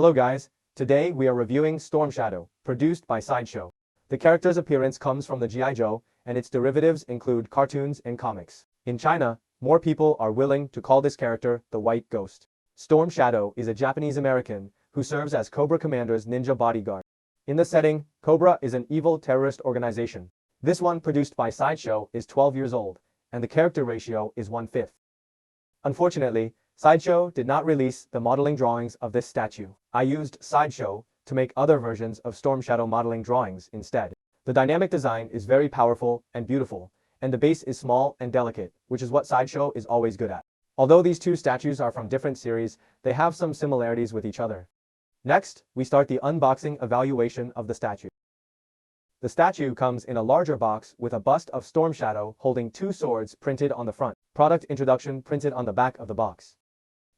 Hello guys, today we are reviewing Storm Shadow, produced by SIDESHOW. The character's appearance comes from the G.I. Joe, and its derivatives include cartoons and comics. In China, more people are willing to call this character the White Ghost. Storm Shadow is a Japanese-American who serves as Cobra Commander's ninja bodyguard. In the setting, Cobra is an evil terrorist organization. This one, produced by SIDESHOW, is 12 years old, and the character ratio is 1/5. Unfortunately, SIDESHOW did not release the modeling drawings of this statue. I used SIDESHOW to make other versions of Storm Shadow modeling drawings instead. The dynamic design is very powerful and beautiful, and the base is small and delicate, which is what SIDESHOW is always good at. Although these two statues are from different series, they have some similarities with each other. Next, we start the unboxing evaluation of the statue. The statue comes in a larger box with a bust of Storm Shadow holding two swords printed on the front. Product introduction printed on the back of the box.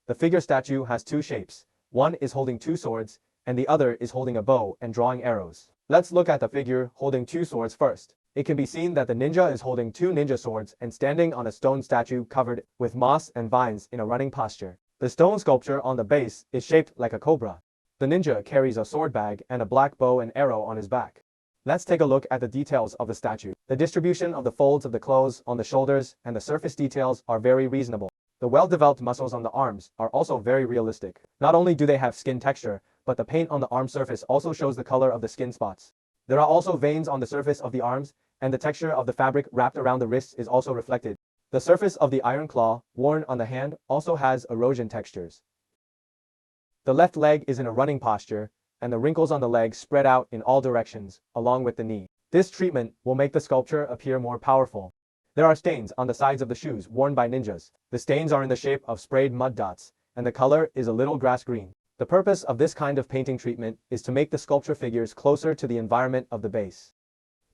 The figure statue has two shapes. One is holding two swords, and the other is holding a bow and drawing arrows. Let's look at the figure holding two swords first. It can be seen that the ninja is holding two ninja swords and standing on a stone statue covered with moss and vines in a running posture. The stone sculpture on the base is shaped like a cobra. The ninja carries a sword bag and a black bow and arrow on his back. Let's take a look at the details of the statue. The distribution of the folds of the clothes on the shoulders and the surface details are very reasonable. The well-developed muscles on the arms are also very realistic. Not only do they have skin texture, but the paint on the arm surface also shows the color of the skin spots. There are also veins on the surface of the arms, and the texture of the fabric wrapped around the wrists is also reflected. The surface of the iron claw worn on the hand also has erosion textures. The left leg is in a running posture, and the wrinkles on the leg spread out in all directions, along with the knee. This treatment will make the sculpture appear more powerful. There are stains on the sides of the shoes worn by ninjas. The stains are in the shape of sprayed mud dots, and the color is a little grass green. The purpose of this kind of painting treatment is to make the sculpture figures closer to the environment of the base.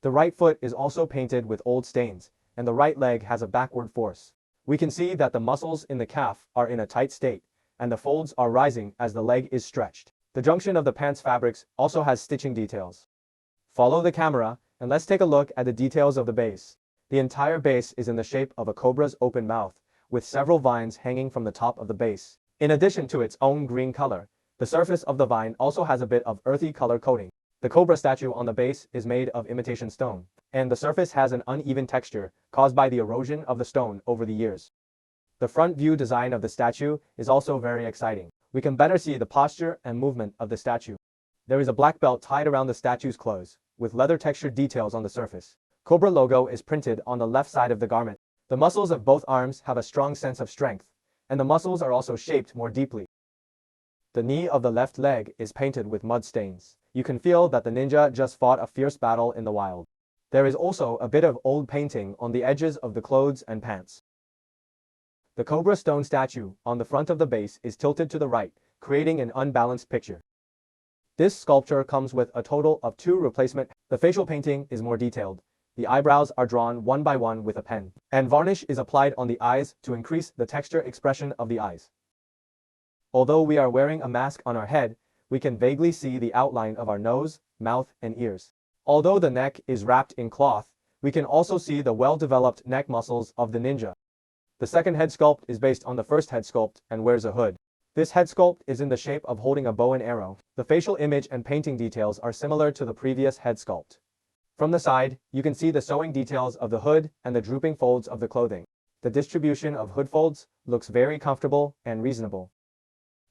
The right foot is also painted with old stains, and the right leg has a backward force. We can see that the muscles in the calf are in a tight state, and the folds are rising as the leg is stretched. The junction of the pants fabrics also has stitching details. Follow the camera, and let's take a look at the details of the base. The entire base is in the shape of a cobra's open mouth, with several vines hanging from the top of the base. In addition to its own green color, the surface of the vine also has a bit of earthy color coating. The cobra statue on the base is made of imitation stone, and the surface has an uneven texture caused by the erosion of the stone over the years. The front view design of the statue is also very exciting. We can better see the posture and movement of the statue. There is a black belt tied around the statue's clothes, with leather textured details on the surface. Cobra logo is printed on the left side of the garment. The muscles of both arms have a strong sense of strength, and the muscles are also shaped more deeply. The knee of the left leg is painted with mud stains. You can feel that the ninja just fought a fierce battle in the wild. There is also a bit of old painting on the edges of the clothes and pants. The cobra stone statue on the front of the base is tilted to the right, creating an unbalanced picture. This sculpture comes with a total of 2 replacement. The facial painting is more detailed. The eyebrows are drawn one by one with a pen, and varnish is applied on the eyes to increase the texture expression of the eyes. Although we are wearing a mask on our head, we can vaguely see the outline of our nose, mouth, and ears. Although the neck is wrapped in cloth, we can also see the well-developed neck muscles of the ninja. The second head sculpt is based on the first head sculpt and wears a hood. This head sculpt is in the shape of holding a bow and arrow. The facial image and painting details are similar to the previous head sculpt. From the side, you can see the sewing details of the hood and the drooping folds of the clothing. The distribution of hood folds looks very comfortable and reasonable.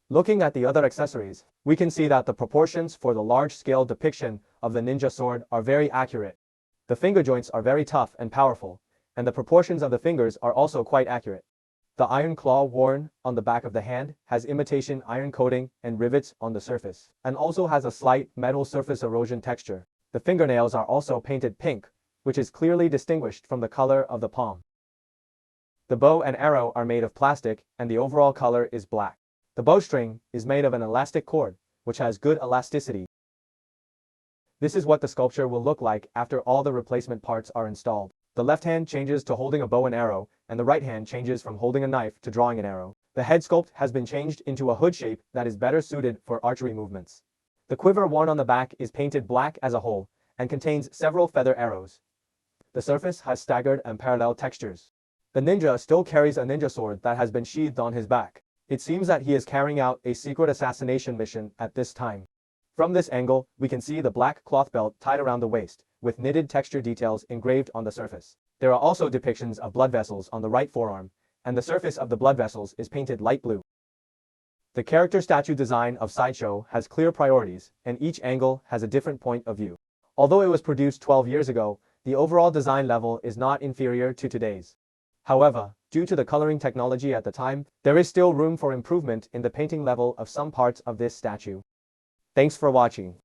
Looking at the other accessories, we can see that the proportions for the large-scale depiction of the ninja sword are very accurate. The finger joints are very tough and powerful, and the proportions of the fingers are also quite accurate. The iron claw worn on the back of the hand has imitation iron coating and rivets on the surface, and also has a slight metal surface erosion texture. The fingernails are also painted pink, which is clearly distinguished from the color of the palm. The bow and arrow are made of plastic, and the overall color is black. The bowstring is made of an elastic cord, which has good elasticity. This is what the sculpture will look like after all the replacement parts are installed. The left hand changes to holding a bow and arrow, and the right hand changes from holding a knife to drawing an arrow. The head sculpt has been changed into a hood shape that is better suited for archery movements. The quiver worn on the back is painted black as a whole, and contains several feather arrows. The surface has staggered and parallel textures. The ninja still carries a ninja sword that has been sheathed on his back. It seems that he is carrying out a secret assassination mission at this time. From this angle, we can see the black cloth belt tied around the waist, with knitted texture details engraved on the surface. There are also depictions of blood vessels on the right forearm, and the surface of the blood vessels is painted light blue. The character statue design of SIDESHOW has clear priorities, and each angle has a different point of view. Although it was produced 12 years ago, the overall design level is not inferior to today's. However, due to the coloring technology at the time, there is still room for improvement in the painting level of some parts of this statue. Thanks for watching.